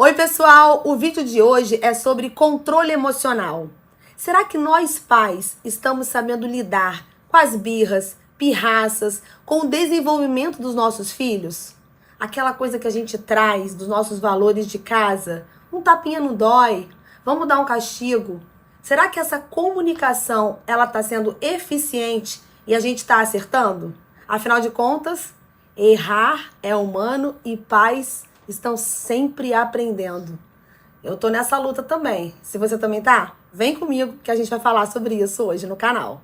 Oi, pessoal! O vídeo de hoje é sobre controle emocional. Será que nós, pais, estamos sabendo lidar com as birras, pirraças, com o desenvolvimento dos nossos filhos? Aquela coisa que a gente traz dos nossos valores de casa? Um tapinha não dói? Vamos dar um castigo? Será que essa comunicação ela está sendo eficiente e a gente está acertando? Afinal de contas, errar é humano e pais estão sempre aprendendo. Eu tô nessa luta também. Se você também tá, vem comigo que a gente vai falar sobre isso hoje no canal.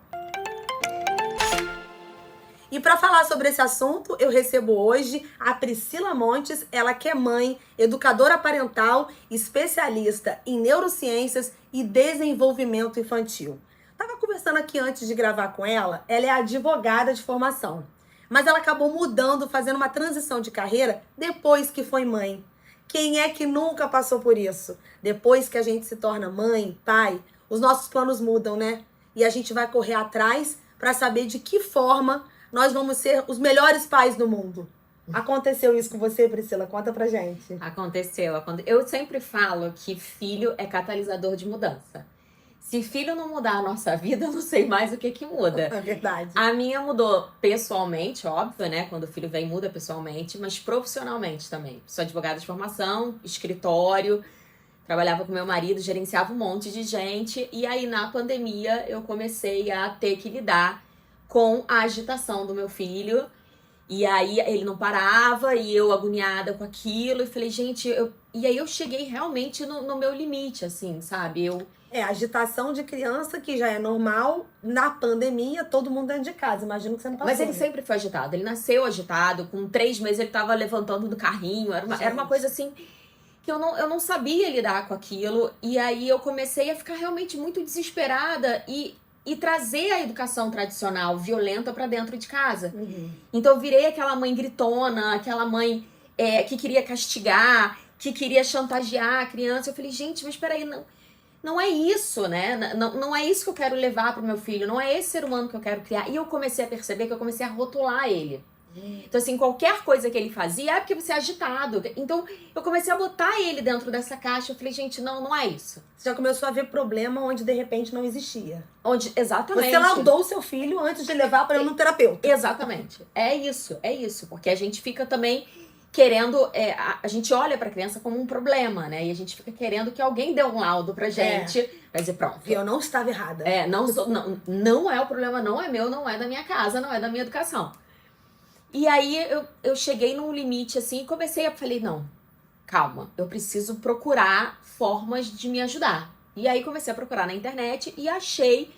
E para falar sobre esse assunto, eu recebo hoje a Priscila Montes, ela que é mãe, educadora parental, especialista em neurociências e desenvolvimento infantil. Tava conversando aqui antes de gravar com ela é advogada de formação. Mas ela acabou mudando, fazendo uma transição de carreira depois que foi mãe. Quem é que nunca passou por isso? Depois que a gente se torna mãe, pai, os nossos planos mudam, né? E a gente vai correr atrás para saber de que forma nós vamos ser os melhores pais do mundo. Aconteceu isso com você, Priscila? Conta pra gente. Aconteceu. Eu sempre falo que filho é catalisador de mudança. Se filho não mudar a nossa vida, eu não sei mais o que muda. É verdade. A minha mudou pessoalmente, óbvio, né? Quando o filho vem, muda pessoalmente, mas profissionalmente também. Sou advogada de formação, escritório, trabalhava com meu marido, gerenciava um monte de gente. E aí, na pandemia, eu comecei a ter que lidar com a agitação do meu filho. E aí, ele não parava e eu agoniada com aquilo. E falei, gente, E aí eu cheguei realmente no meu limite, assim, sabe? Agitação de criança que já é normal. Na pandemia, todo mundo dentro de casa. Imagino que você não passou. Mas ele sempre foi agitado. Ele nasceu agitado. Com 3 meses ele tava levantando do carrinho. Era uma coisa assim que eu não sabia lidar com aquilo. E aí eu comecei a ficar realmente muito desesperada e trazer a educação tradicional violenta pra dentro de casa. Uhum. Então eu virei aquela mãe gritona, aquela mãe que queria castigar, que queria chantagear a criança. Eu falei, gente, mas peraí, não é isso, né? Não é isso que eu quero levar pro meu filho, não é esse ser humano que eu quero criar. E eu comecei a perceber que eu comecei a rotular ele. Então, assim, qualquer coisa que ele fazia é porque você é agitado. Então, eu comecei a botar ele dentro dessa caixa. Eu falei, gente, não é isso. Você já começou a ver problema onde, de repente, não existia. Exatamente. Você laudou o seu filho antes de levar para ir no terapeuta. Exatamente. É isso. Porque a gente fica também querendo... a gente olha pra criança como um problema, né? E a gente fica querendo que alguém dê um laudo pra gente. Pra dizer, pronto. Eu não estava errada. Não é o problema, não é meu, não é da minha casa, não é da minha educação. E aí eu cheguei num limite assim e falei, não, calma, eu preciso procurar formas de me ajudar. E aí comecei a procurar na internet e achei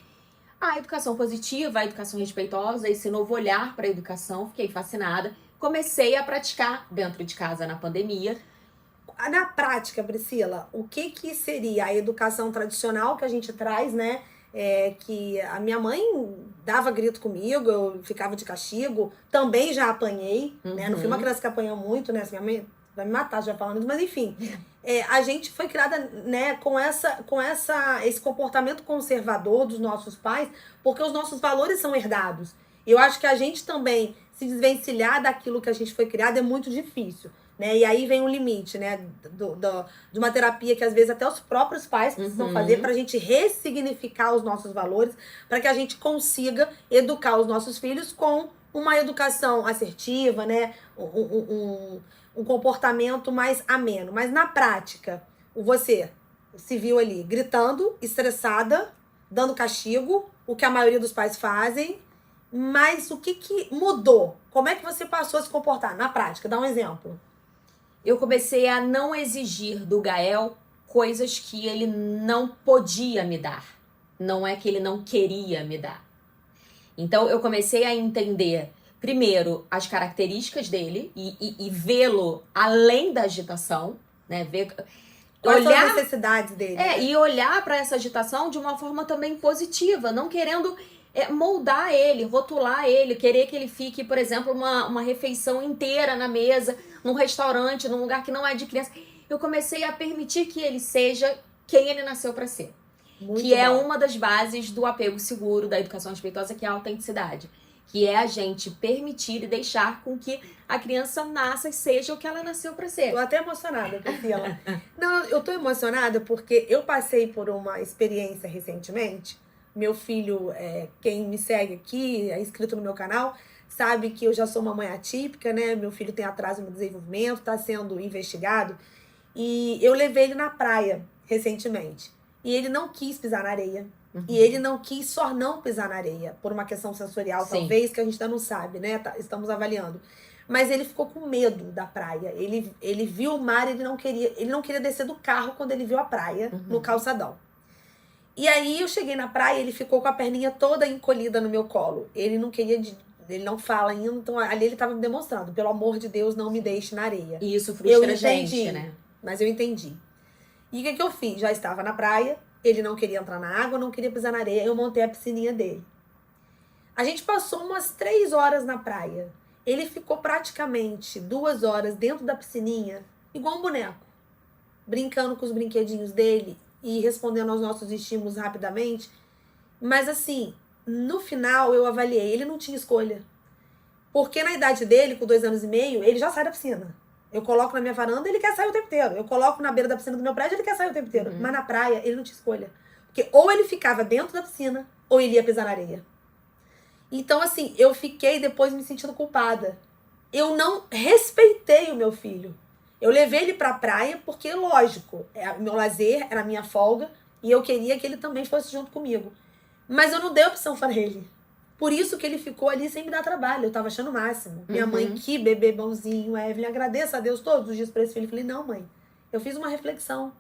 a educação positiva, a educação respeitosa, esse novo olhar para a educação, fiquei fascinada. Comecei a praticar dentro de casa na pandemia. Na prática, Priscila, o que seria a educação tradicional que a gente traz, né? Que a minha mãe dava grito comigo, eu ficava de castigo, também já apanhei, né? Não fui uma criança que apanhou muito, né? Assim, minha mãe vai me matar já falando isso, mas enfim. A gente foi criada, né, com esse comportamento conservador dos nossos pais, porque os nossos valores são herdados. Eu acho que a gente também se desvencilhar daquilo que a gente foi criado é muito difícil. Né? E aí vem um limite, né? De uma terapia que às vezes até os próprios pais precisam fazer pra gente ressignificar os nossos valores, para que a gente consiga educar os nossos filhos com uma educação assertiva, né? Um comportamento mais ameno. Mas na prática, você se viu ali gritando, estressada, dando castigo, o que a maioria dos pais fazem. Mas o que mudou? Como é que você passou a se comportar na prática? Dá um exemplo. Eu comecei a não exigir do Gael coisas que ele não podia me dar. Não é que ele não queria me dar. Então, eu comecei a entender, primeiro, as características dele e vê-lo além da agitação, né? Quais são as necessidades dele? E olhar para essa agitação de uma forma também positiva, não querendo moldar ele, rotular ele, querer que ele fique, por exemplo, uma refeição inteira na mesa, num restaurante, num lugar que não é de criança. Eu comecei a permitir que ele seja quem ele nasceu para ser. Muito que é bom. uma das bases do apego seguro, da educação respeitosa, que é a autenticidade. que é a gente permitir e deixar com que a criança nasça e seja o que ela nasceu para ser. Tô até emocionada, Priscila. Não, eu tô emocionada porque eu passei por uma experiência recentemente. Meu filho, quem me segue aqui, é inscrito no meu canal, sabe que eu já sou uma mãe atípica, né? Meu filho tem atraso no desenvolvimento, tá sendo investigado. E eu levei ele na praia recentemente. E ele não quis pisar na areia. E ele não quis só não pisar na areia, por uma questão sensorial, Sim. talvez, que a gente ainda não sabe, né? Estamos avaliando. Mas ele ficou com medo da praia. Ele viu o mar, ele não queria descer do carro quando ele viu a praia, no calçadão. E aí eu cheguei na praia, ele ficou com a perninha toda encolhida no meu colo. Ele não queria, ele não fala ainda, então ali ele estava me demonstrando, pelo amor de Deus, não me deixe na areia. E isso frustra a gente, né? Mas eu entendi. E o que eu fiz? Já estava na praia, ele não queria entrar na água, não queria pisar na areia, eu montei a piscininha dele. A gente passou umas 3 horas na praia. Ele ficou praticamente 2 horas dentro da piscininha, igual um boneco, brincando com os brinquedinhos dele e respondendo aos nossos estímulos rapidamente. Mas assim, no final eu avaliei, ele não tinha escolha. Porque na idade dele, com 2 anos e meio, ele já sai da piscina. Eu coloco na minha varanda, ele quer sair o tempo inteiro. Eu coloco na beira da piscina do meu prédio, ele quer sair o tempo inteiro. Mas na praia, ele não tinha escolha. Porque ou ele ficava dentro da piscina, ou ele ia pisar na areia. Então, assim, eu fiquei depois me sentindo culpada. Eu não respeitei o meu filho. Eu levei ele pra praia porque, lógico, meu lazer, era a minha folga, e eu queria que ele também fosse junto comigo. Mas eu não dei opção para ele. Por isso que ele ficou ali sem me dar trabalho. Eu tava achando o máximo. Minha mãe, que bebê bonzinho, Evelyn, agradeço a Deus todos os dias por esse filho. Eu falei, não, mãe, eu fiz uma reflexão.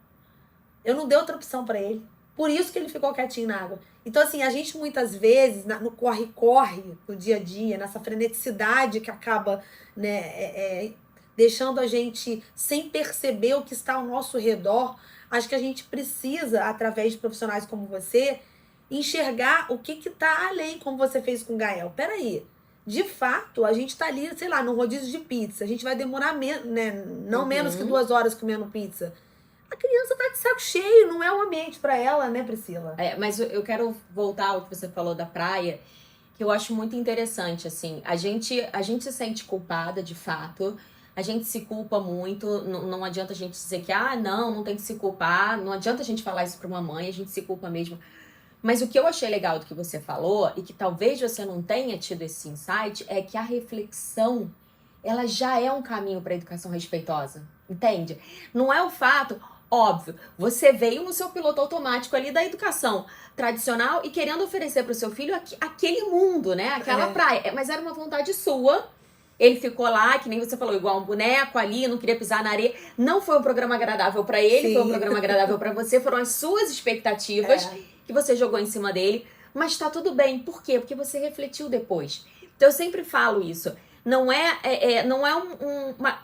Eu não dei outra opção para ele. Por isso que ele ficou quietinho na água. Então, assim, a gente muitas vezes, no corre-corre, no dia a dia, nessa freneticidade que acaba, né, deixando a gente sem perceber o que está ao nosso redor, acho que a gente precisa, através de profissionais como você, enxergar o que está além, como você fez com o Gael. Peraí, de fato, a gente tá ali, sei lá, num rodízio de pizza. A gente vai demorar não menos que 2 horas comendo pizza. A criança tá de saco cheio, não é o ambiente para ela, né, Priscila? Mas eu quero voltar ao que você falou da praia, que eu acho muito interessante, assim. A gente se sente culpada, de fato. A gente se culpa muito. Não adianta a gente dizer que, não tem que se culpar. Não adianta a gente falar isso pra uma mãe, a gente se culpa mesmo. Mas o que eu achei legal do que você falou, e que talvez você não tenha tido esse insight, é que a reflexão, ela já é um caminho para a educação respeitosa, entende? Não é o fato, óbvio, você veio no seu piloto automático ali da educação tradicional e querendo oferecer para o seu filho aquele mundo, né? Aquela praia, mas era uma vontade sua. Ele ficou lá, que nem você falou, igual um boneco ali, não queria pisar na areia. Não foi um programa agradável para ele, Sim. Foi um programa agradável para você, foram as suas expectativas que você jogou em cima dele, mas tá tudo bem. Por quê? Porque você refletiu depois. Então eu sempre falo isso. Não é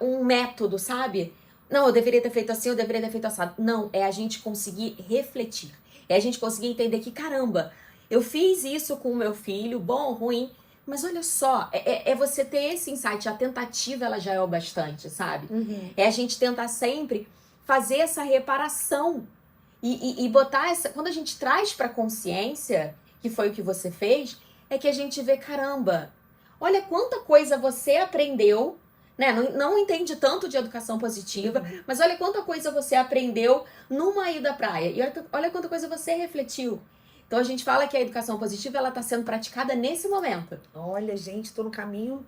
um método, sabe? Não, eu deveria ter feito assim, eu deveria ter feito assado. Não, é a gente conseguir refletir. É a gente conseguir entender que, caramba, eu fiz isso com o meu filho, bom, ruim, mas olha só, é você ter esse insight. A tentativa, ela já é o bastante, sabe? É a gente tentar sempre fazer essa reparação. E botar essa... Quando a gente traz pra consciência, que foi o que você fez, é que a gente vê, caramba, olha quanta coisa você aprendeu, né? Não entende tanto de educação positiva, mas olha quanta coisa você aprendeu numa ida à praia. E olha quanta coisa você refletiu. Então a gente fala que a educação positiva, ela tá sendo praticada nesse momento. Olha, gente, tô no caminho...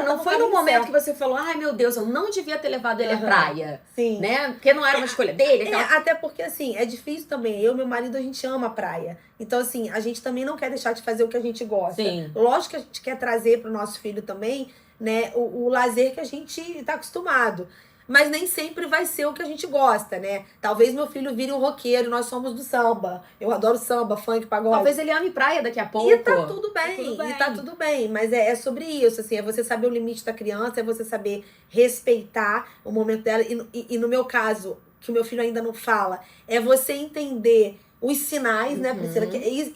não foi no momento que você falou, ai meu Deus, eu não devia ter levado ele à praia. Sim. Né? Porque não era uma escolha dele. Até porque, assim, é difícil também. Eu e meu marido, a gente ama a praia. Então, assim, a gente também não quer deixar de fazer o que a gente gosta. Sim. Lógico que a gente quer trazer pro nosso filho também, né, o lazer que a gente tá acostumado. Mas nem sempre vai ser o que a gente gosta, né? Talvez meu filho vire um roqueiro, nós somos do samba. Eu adoro samba, funk, pagode. Talvez ele ame praia daqui a pouco. E tá tudo bem, tá tudo bem. Mas é sobre isso, assim, é você saber o limite da criança, é você saber respeitar o momento dela. E no meu caso, que o meu filho ainda não fala, é você entender os sinais, né, Priscila?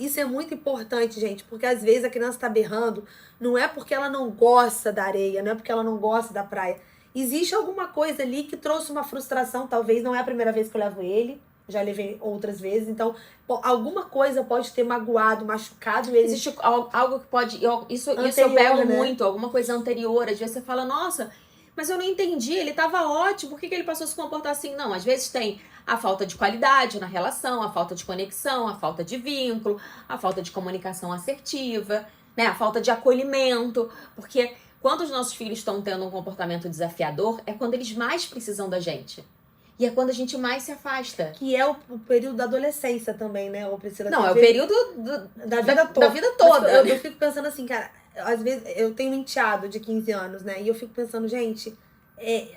Isso é muito importante, gente, porque às vezes a criança tá berrando, não é porque ela não gosta da areia, não é porque ela não gosta da praia. Existe alguma coisa ali que trouxe uma frustração, talvez não é a primeira vez que eu levo ele, já levei outras vezes. Então, alguma coisa pode ter magoado, machucado ele. Existe algo que pode... Isso eu Anterior, pego né? muito, alguma coisa anterior. Às vezes você fala, nossa, mas eu não entendi, ele tava ótimo, por que ele passou a se comportar assim? Não, às vezes tem a falta de qualidade na relação, a falta de conexão, a falta de vínculo, a falta de comunicação assertiva, né? A falta de acolhimento. Porque quando os nossos filhos estão tendo um comportamento desafiador, é quando eles mais precisam da gente. E é quando a gente mais se afasta. Que é o período da adolescência também, né? Ou Priscila, não, é o período da vida toda. Da vida toda. Eu fico pensando assim, cara, às vezes eu tenho um enteado de 15 anos, né? E eu fico pensando, gente,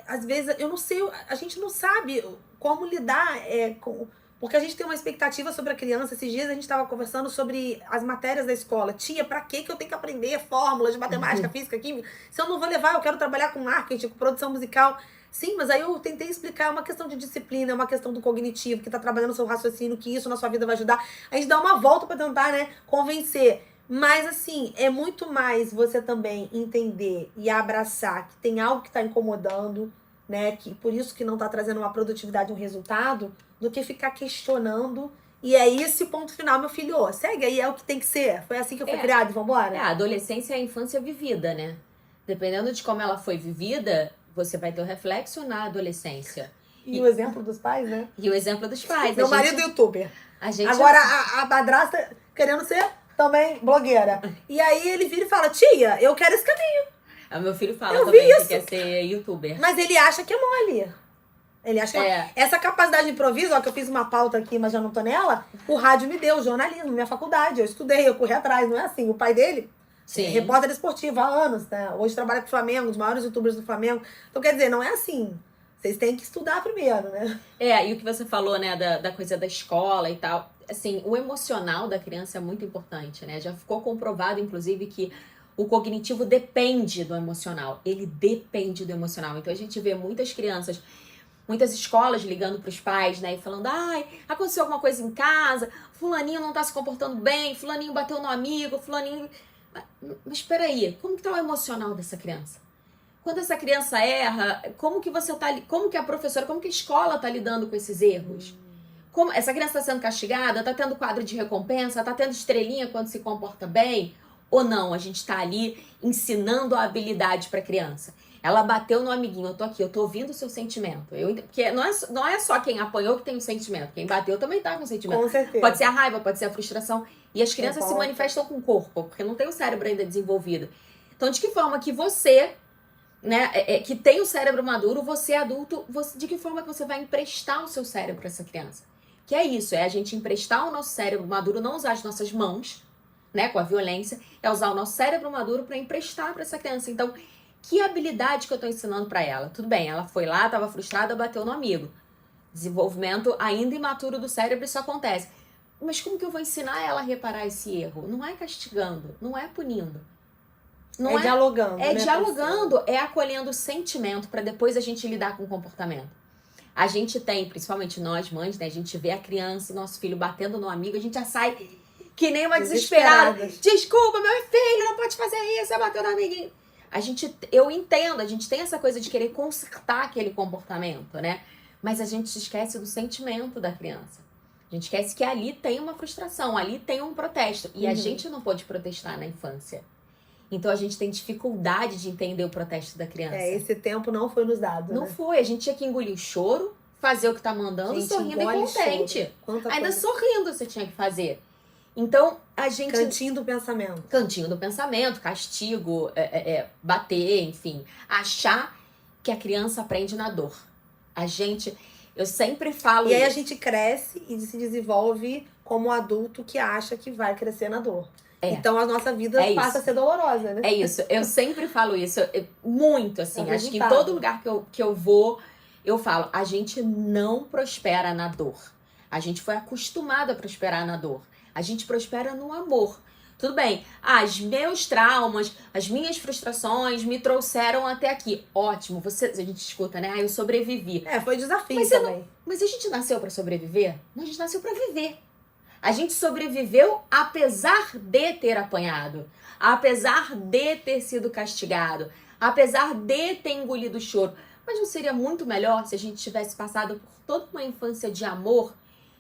às vezes eu não sei, a gente não sabe como lidar com. Porque a gente tem uma expectativa sobre a criança. Esses dias a gente estava conversando sobre as matérias da escola. Tia, pra que eu tenho que aprender fórmulas de matemática, física, química? Se eu não vou levar, eu quero trabalhar com marketing, com produção musical. Sim, mas aí eu tentei explicar, é uma questão de disciplina, é uma questão do cognitivo, que tá trabalhando o seu raciocínio, que isso na sua vida vai ajudar. A gente dá uma volta pra tentar, né, convencer. Mas, assim, é muito mais você também entender e abraçar que tem algo que tá incomodando, né, que por isso que não tá trazendo uma produtividade, um resultado, do que ficar questionando. E é esse ponto final, meu filho, segue aí, é o que tem que ser. Foi assim que eu fui criado, vambora. A adolescência é a infância vivida, né? Dependendo de como ela foi vivida, você vai ter o reflexo na adolescência. E o exemplo dos pais, né? E o exemplo dos pais. Meu marido é youtuber. A gente... Agora a madrasta querendo ser também blogueira. E aí ele vira e fala, tia, eu quero esse caminho. O meu filho fala também que quer ser youtuber. Mas ele acha que é mole. Ele acha que essa capacidade de improviso, ó, que eu fiz uma pauta aqui, mas já não tô nela, o rádio me deu, jornalismo, minha faculdade. Eu estudei, eu corri atrás, não é assim. O pai dele... Sim. Repórter esportivo há anos, né? Hoje trabalha com o Flamengo, os maiores youtubers do Flamengo. Então, quer dizer, não é assim. Vocês têm que estudar primeiro, né? E o que você falou, né, da coisa da escola e tal. Assim, o emocional da criança é muito importante, né? Já ficou comprovado, inclusive, que o cognitivo depende do emocional. Ele depende do emocional. Então, a gente vê muitas crianças, muitas escolas ligando para os pais, né? E falando, aconteceu alguma coisa em casa, fulaninho não tá se comportando bem, fulaninho bateu no amigo, fulaninho... Mas espera aí, como que tá o emocional dessa criança? Quando essa criança erra, como que você tá, como que a professora, como que a escola tá lidando com esses erros? Como essa criança está sendo castigada, tá tendo quadro de recompensa, tá tendo estrelinha quando se comporta bem? Ou não, a gente tá ali ensinando a habilidade para a criança. Ela bateu no amiguinho, eu tô aqui, eu tô ouvindo o seu sentimento. Porque não é só quem apanhou que tem o sentimento, quem bateu também tá com o sentimento. Com certeza. Pode ser a raiva, pode ser a frustração. E as crianças se manifestam com o corpo, porque não tem o cérebro ainda desenvolvido. Então, de que forma que você, né, que tem o cérebro maduro, você adulto, de que forma que você vai emprestar o seu cérebro para essa criança? Que é isso, é a gente emprestar o nosso cérebro maduro, não usar as nossas mãos, né, com a violência, é usar o nosso cérebro maduro para emprestar para essa criança. Então, que habilidade que eu tô ensinando para ela? Tudo bem, ela foi lá, tava frustrada, bateu no amigo. Desenvolvimento ainda imaturo do cérebro, isso acontece. Mas como que eu vou ensinar ela a reparar esse erro? Não é castigando, não é punindo. Não dialogando. É dialogando, é acolhendo o sentimento para depois a gente lidar com o comportamento. A gente tem, principalmente nós mães, né? A gente vê a criança, nosso filho batendo no amigo, a gente já sai que nem uma desesperada. Desculpa, meu filho, não pode fazer isso, você bateu no amiguinho. Eu entendo, a gente tem essa coisa de querer consertar aquele comportamento, né? Mas a gente se esquece do sentimento da criança. A gente esquece que ali tem uma frustração, ali tem um protesto. E a gente não pôde protestar na infância. Então a gente tem dificuldade de entender o protesto da criança. Esse tempo não foi nos dado. Não foi. A gente tinha que engolir o choro, fazer o que tá mandando, sorrindo e contente. Ainda sorrindo você tinha que fazer. Então a gente. Cantinho do pensamento. Cantinho do pensamento, castigo, bater, enfim. Achar que a criança aprende na dor. Eu sempre falo. E aí a gente cresce e se desenvolve como adulto que acha que vai crescer na dor. Então a nossa vida passa a ser dolorosa, né? É isso. Eu sempre falo isso. Muito, assim. Acho que em todo lugar que eu vou, eu falo. A gente não prospera na dor. A gente foi acostumado a prosperar na dor. A gente prospera no amor. Tudo bem, os meus traumas, as minhas frustrações me trouxeram até aqui. Ótimo, a gente escuta, né? Eu sobrevivi. Foi desafio também. Mas a gente nasceu pra sobreviver? Não, a gente nasceu pra viver. A gente sobreviveu apesar de ter apanhado, apesar de ter sido castigado, apesar de ter engolido o choro. Mas não seria muito melhor se a gente tivesse passado por toda uma infância de amor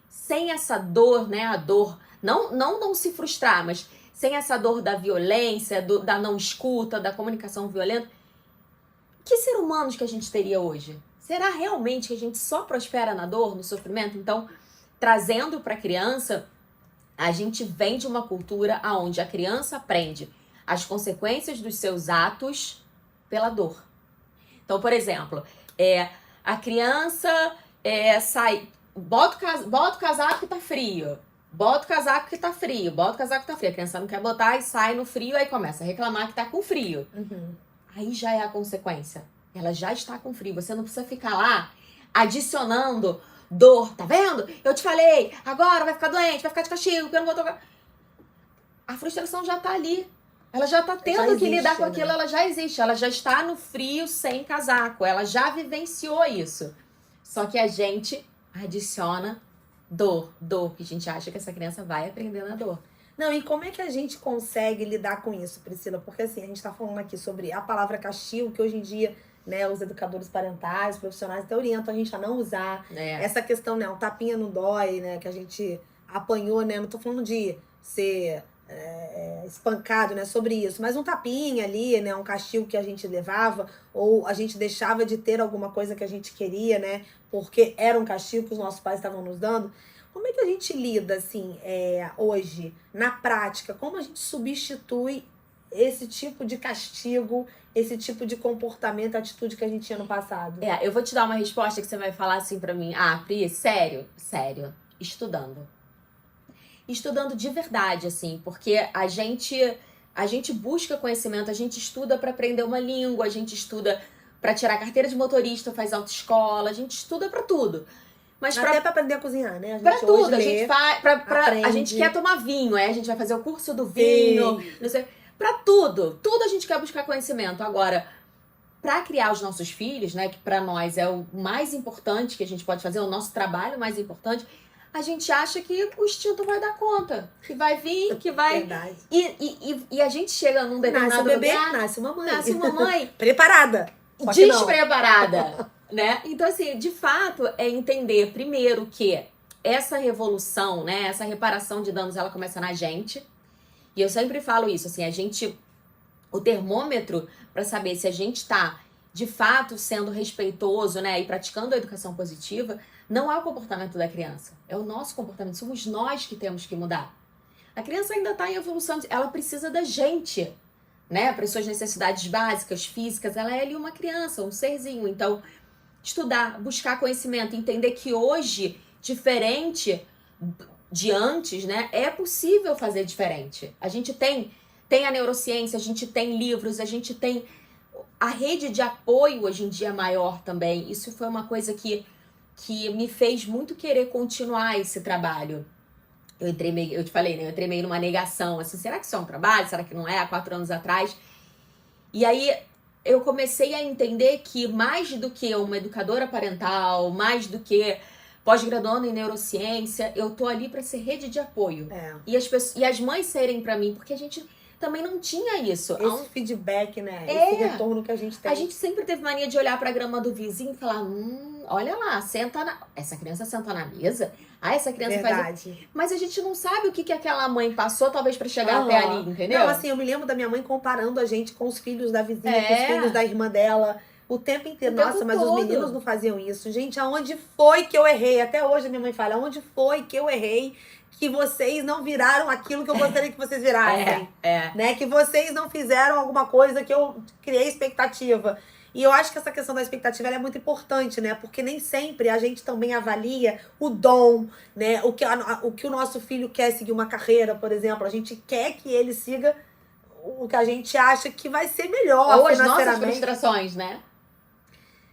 sem essa dor, né, a dor, não se frustrar, mas sem essa dor da violência, da não escuta, da comunicação violenta, que ser humanos que a gente teria hoje? Será realmente que a gente só prospera na dor, no sofrimento? Então, trazendo para a criança, a gente vem de uma cultura onde a criança aprende as consequências dos seus atos pela dor. Então, por exemplo, a criança sai, bota o casaco que tá frio, bota o casaco que tá frio, bota o casaco que tá frio. A criança não quer botar e sai no frio, aí começa a reclamar que tá com frio. Uhum. Aí já é a consequência. Ela já está com frio. Você não precisa ficar lá adicionando dor. Tá vendo? Eu te falei, agora vai ficar doente, vai ficar de castigo, porque eu não vou tocar. A frustração já tá ali. Ela já tá tendo que lidar com aquilo, ela já existe. Ela já está no frio sem casaco. Ela já vivenciou isso. Só que a gente adiciona dor, que a gente acha que essa criança vai aprender na dor. Não, e como é que a gente consegue lidar com isso, Priscila? Porque assim, a gente tá falando aqui sobre a palavra castigo, que hoje em dia, né, os educadores parentais, os profissionais até orientam a gente a não usar. Essa questão, né, um tapinha não dói, né, que a gente apanhou, né, não tô falando de ser espancado, né, sobre isso, mas um tapinha ali, né, um castigo que a gente levava, ou a gente deixava de ter alguma coisa que a gente queria, né, porque era um castigo que os nossos pais estavam nos dando. Como é que a gente lida, assim, hoje, na prática? Como a gente substitui esse tipo de castigo, esse tipo de comportamento, atitude que a gente tinha no passado? Eu vou te dar uma resposta que você vai falar assim pra mim. Ah, Pri, sério? Sério. Estudando de verdade, assim, porque a gente busca conhecimento, a gente estuda pra aprender uma língua, a gente estuda pra tirar carteira de motorista, faz autoescola, a gente estuda pra tudo. Mas até pra aprender a cozinhar, né? A gente pra tudo, a gente faz. A gente quer tomar vinho, aí a gente vai fazer o curso do vinho, não sei. Pra tudo a gente quer buscar conhecimento. Agora, pra criar os nossos filhos, né, que pra nós é o mais importante que a gente pode fazer, o nosso trabalho mais importante, a gente acha que o instinto vai dar conta, que vai vir, que vai... Verdade. E a gente chega num determinado nasce o bebê, lugar... Nasce uma mãe. Preparada. Despreparada. Né? Então, assim, de fato, é entender primeiro que essa revolução, né, essa reparação de danos, ela começa na gente. E eu sempre falo isso, assim, o termômetro para saber se a gente tá, de fato, sendo respeitoso, né, e praticando a educação positiva, não é o comportamento da criança, é o nosso comportamento, somos nós que temos que mudar. A criança ainda tá em evolução, ela precisa da gente, né, para as suas necessidades básicas, físicas, ela é ali uma criança, um serzinho, então... Estudar, buscar conhecimento, entender que hoje, diferente de antes, né, é possível fazer diferente. A gente tem a neurociência, a gente tem livros, a gente tem a rede de apoio hoje em dia maior também. Isso foi uma coisa que me fez muito querer continuar esse trabalho. Eu te falei, né, eu entrei meio numa negação, assim, será que isso é um trabalho? Será que não é? Há 4 anos atrás. E aí... eu comecei a entender que mais do que uma educadora parental, mais do que pós-graduando em neurociência, eu tô ali para ser rede de apoio. E as mães serem para mim, porque a gente também não tinha isso. Esse feedback, né? Esse retorno que a gente tem. A gente sempre teve mania de olhar pra grama do vizinho e falar, olha lá, essa criança senta na mesa? Ah, essa criança faz... Mas a gente não sabe o que aquela mãe passou, talvez, pra chegar até ali, entendeu? Não, assim, eu me lembro da minha mãe comparando a gente com os filhos da vizinha, com os filhos da irmã dela. O tempo inteiro. Nossa, mas os meninos não faziam isso. Gente, aonde foi que eu errei? Até hoje a minha mãe fala, aonde foi que eu errei que vocês não viraram aquilo que eu gostaria que vocês virassem? Né? Que vocês não fizeram alguma coisa que eu criei expectativa. E eu acho que essa questão da expectativa ela é muito importante, né? Porque nem sempre a gente também avalia o dom, né? O que o nosso filho quer seguir uma carreira, por exemplo. A gente quer que ele siga o que a gente acha que vai ser melhor. Ou as nossas frustrações, né?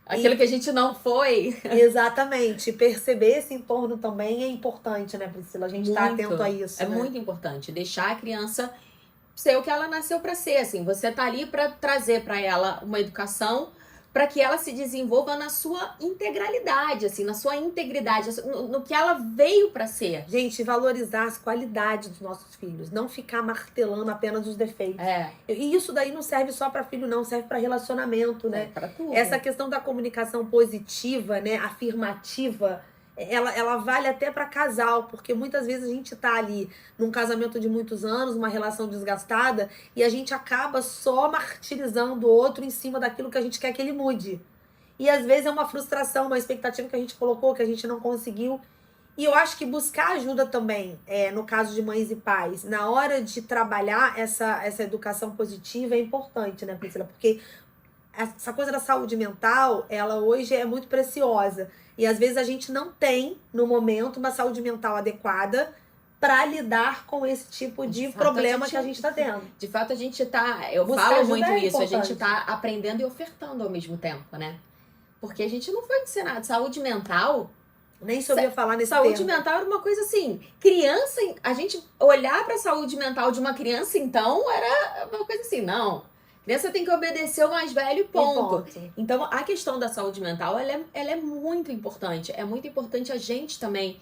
Aquilo que a gente não foi. Exatamente. Perceber esse entorno também é importante, né, Priscila? A gente tá atento a isso. É muito importante. Deixar a criança ser o que ela nasceu para ser, assim. Você tá ali para trazer para ela uma educação para que ela se desenvolva na sua integralidade, assim, na sua integridade, no que ela veio para ser. Gente, valorizar as qualidades dos nossos filhos, não ficar martelando apenas os defeitos. E isso daí não serve só para filho, não, serve para relacionamento, né? Para tudo. Essa questão da comunicação positiva, né, afirmativa, ela vale até para casal, porque muitas vezes a gente tá ali num casamento de muitos anos, uma relação desgastada, e a gente acaba só martirizando o outro em cima daquilo que a gente quer que ele mude. E às vezes é uma frustração, uma expectativa que a gente colocou, que a gente não conseguiu. E eu acho que buscar ajuda também, no caso de mães e pais, na hora de trabalhar essa educação positiva é importante, né, Priscila? Porque essa coisa da saúde mental, ela hoje é muito preciosa. E às vezes a gente não tem, no momento, uma saúde mental adequada para lidar com esse tipo de problema que a gente está tendo. De fato, a gente tá. Eu falo muito isso, a gente tá aprendendo e ofertando ao mesmo tempo, né? Porque a gente não foi ensinado. Saúde mental. Nem sabia falar nesse Saúde termo. mental era uma coisa assim. Criança, a gente olhar pra saúde mental de uma criança, então, era uma coisa assim, não. Criança tem que obedecer o mais velho e ponto. Então, a questão da saúde mental, ela é muito importante. É muito importante a gente também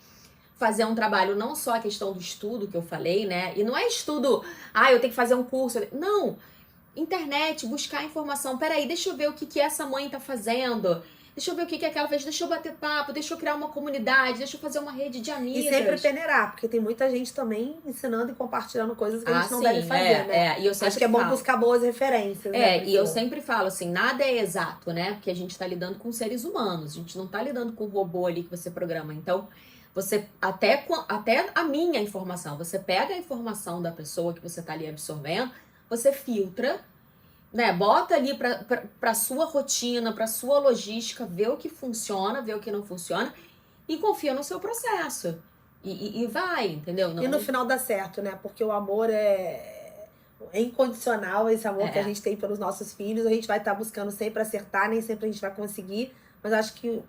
fazer um trabalho, não só a questão do estudo que eu falei, né? E não é estudo, eu tenho que fazer um curso. Não. Internet, buscar informação. Peraí, deixa eu ver o que essa mãe tá fazendo. Deixa eu ver o que aquela fez. Deixa eu bater papo, deixa eu criar uma comunidade, deixa eu fazer uma rede de amigas. E sempre peneirar, porque tem muita gente também ensinando e compartilhando coisas que a gente não deve fazer, né? E eu sempre acho que é bom buscar boas referências. E eu sempre falo assim, nada é exato, né? Porque a gente tá lidando com seres humanos, a gente não tá lidando com um robô ali que você programa. Então, você, até a minha informação, você pega a informação da pessoa que você tá ali absorvendo, você filtra, né, bota ali pra sua rotina, pra sua logística, vê o que funciona, vê o que não funciona e confia no seu processo. E vai, entendeu? Não, e no final dá certo, né? Porque o amor é incondicional, esse amor que a gente tem pelos nossos filhos. A gente vai estar buscando sempre acertar, nem sempre a gente vai conseguir. Mas acho que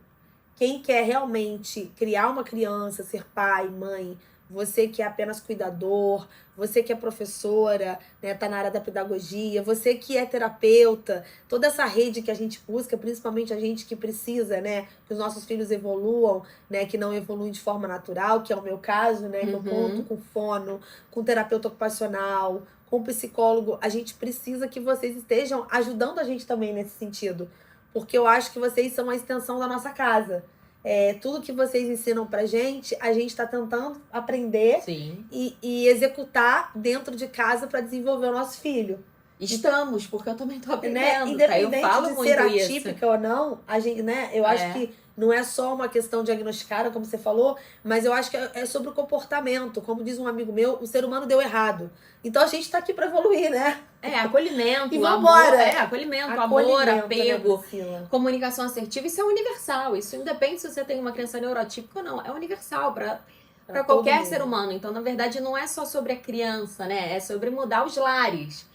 quem quer realmente criar uma criança, ser pai, mãe, você que é apenas cuidador, você que é professora, né, tá na área da pedagogia, você que é terapeuta, toda essa rede que a gente busca, principalmente a gente que precisa, né, que os nossos filhos evoluam, né, que não evoluem de forma natural, que é o meu caso, né, que eu conto com fono, com terapeuta ocupacional, com psicólogo. A gente precisa que vocês estejam ajudando a gente também nesse sentido, porque eu acho que vocês são a extensão da nossa casa. Tudo que vocês ensinam pra gente, a gente tá tentando aprender e executar dentro de casa para desenvolver o nosso filho. Estamos, porque eu também tô aprendendo. Né? Independente eu falo de muito ser atípica ou não, a gente, né? Eu acho que não é só uma questão diagnosticada, como você falou, mas eu acho que é sobre o comportamento. Como diz um amigo meu, o ser humano deu errado. Então a gente tá aqui pra evoluir, né? Acolhimento, e amor. acolhimento, amor, apego, né, comunicação assertiva. Isso é universal. Isso independe se você tem uma criança neurotípica ou não. É universal pra qualquer ser humano. Então, na verdade, não é só sobre a criança, né? É sobre mudar os lares.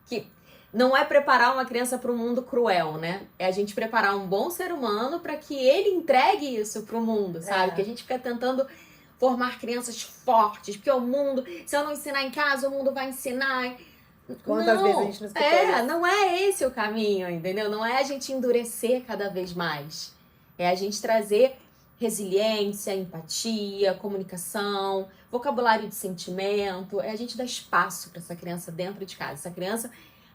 Que não é preparar uma criança para um mundo cruel, né? É a gente preparar um bom ser humano para que ele entregue isso pro mundo, sabe? Que a gente fica tentando formar crianças fortes, porque o mundo, se eu não ensinar em casa, o mundo vai ensinar. Quantas vezes a gente não escutou isso? Não é esse o caminho, entendeu? Não é a gente endurecer cada vez mais. É a gente trazer resiliência, empatia, comunicação, vocabulário de sentimento. É a gente dar espaço para essa criança dentro de casa.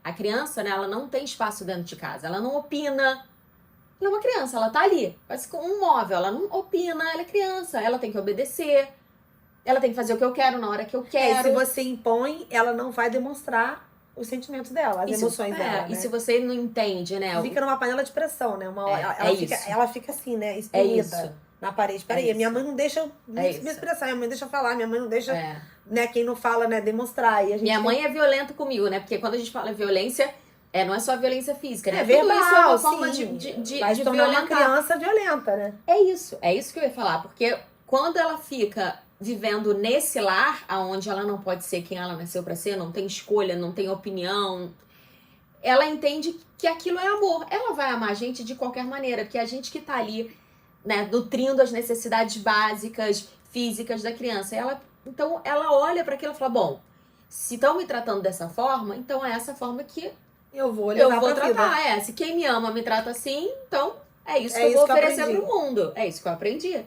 A criança, né, ela não tem espaço dentro de casa. Ela não opina. Ela é uma criança, ela tá ali. Parece com um móvel. Ela não opina, ela é criança. Ela tem que obedecer. Ela tem que fazer o que eu quero na hora que eu quero. Se você impõe, ela não vai demonstrar os sentimentos dela, as emoções dela, né? E se você não entende, né? Fica numa panela de pressão, né? Uma hora, ela fica assim, né? Exprimida na parede. Peraí, minha mãe não deixa eu me expressar, minha mãe deixa falar, minha mãe não deixa, né? Quem não fala, né? Demonstrar. E a gente minha mãe é violenta comigo, né? Porque quando a gente fala violência, não é só violência física, né? Verbal, tudo isso é uma forma de vai se tornar uma criança violenta, né? É isso que eu ia falar. Porque quando ela fica vivendo nesse lar, aonde ela não pode ser quem ela nasceu pra ser, não tem escolha, não tem opinião, ela entende que aquilo é amor. Ela vai amar a gente de qualquer maneira, porque a gente que tá ali, né, nutrindo as necessidades básicas, físicas da criança. Então ela olha para aquilo e fala, bom, se estão me tratando dessa forma, então é essa forma que eu vou tratar. Se quem me ama me trata assim, então é isso que eu vou oferecer pro mundo. É isso que eu aprendi.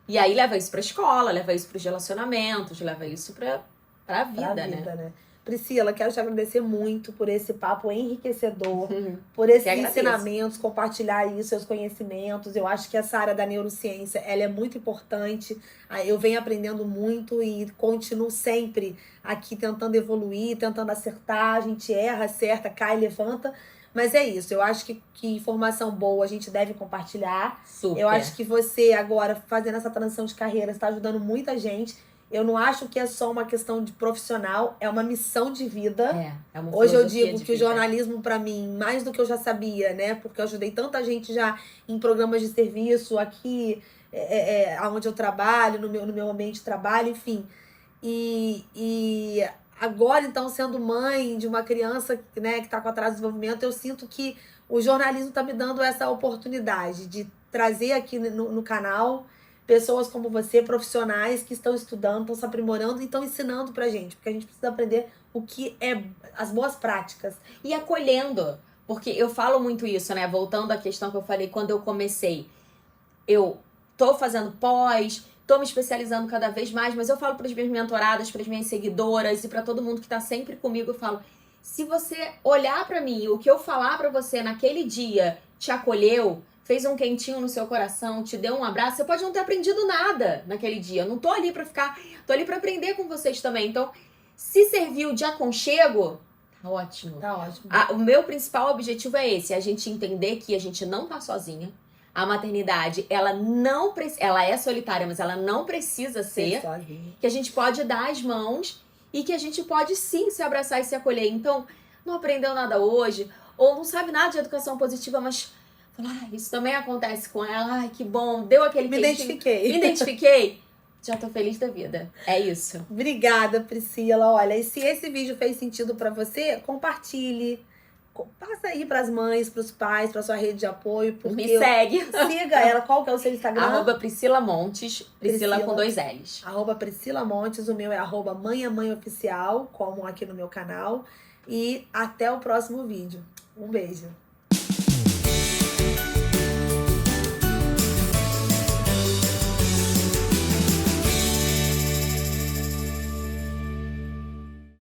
E aí leva isso pra escola, leva isso pros relacionamentos, leva isso pra vida, né? Priscila, quero te agradecer muito por esse papo enriquecedor, por esses ensinamentos, compartilhar aí os seus conhecimentos. Eu acho que essa área da neurociência, ela é muito importante. Eu venho aprendendo muito e continuo sempre aqui tentando evoluir, tentando acertar. A gente erra, acerta, cai, levanta. Mas é isso, eu acho que informação boa a gente deve compartilhar. Super. Eu acho que você agora, fazendo essa transição de carreira, está ajudando muita gente. Eu não acho que é só uma questão de profissional, é uma missão de vida. É uma Hoje eu filosofia digo de que o vida. jornalismo, para mim, mais do que eu já sabia, né? Porque eu ajudei tanta gente já em programas de serviço aqui, onde eu trabalho, no meu ambiente de trabalho, enfim. E agora, então, sendo mãe de uma criança, né, que está com atraso de desenvolvimento, eu sinto que o jornalismo está me dando essa oportunidade de trazer aqui no canal pessoas como você, profissionais que estão estudando, estão se aprimorando e estão ensinando pra gente. Porque a gente precisa aprender o que é as boas práticas. E acolhendo. Porque eu falo muito isso, né? Voltando à questão que eu falei quando eu comecei. Eu tô fazendo pós, tô me especializando cada vez mais, mas eu falo para as minhas mentoradas, para as minhas seguidoras e para todo mundo que tá sempre comigo, eu falo: se você olhar para mim, o que eu falar para você naquele dia te acolheu, fez um quentinho no seu coração, te deu um abraço, você pode não ter aprendido nada naquele dia. Eu não tô ali pra ficar, tô ali pra aprender com vocês também. Então, se serviu de aconchego, tá ótimo. Tá ótimo. O meu principal objetivo é esse, a gente entender que a gente não tá sozinha. A maternidade, ela é solitária, mas ela não precisa ser. Que a gente pode dar as mãos e que a gente pode sim se abraçar e se acolher. Então, não aprendeu nada hoje, ou não sabe nada de educação positiva, mas isso também acontece com ela. Ai, que bom. Deu aquele Me identifiquei. Me identifiquei. Já tô feliz da vida. É isso. Obrigada, Priscila. Olha, e se esse vídeo fez sentido pra você, compartilhe. Passa aí pras mães, pros pais, pra sua rede de apoio. Porque me segue. Siga ela. Qual que é o seu Instagram? @Priscila Montes. Priscila com 2 L's. @Priscila Montes. O meu é @mãeoficial, como aqui no meu canal. E até o próximo vídeo. Um beijo.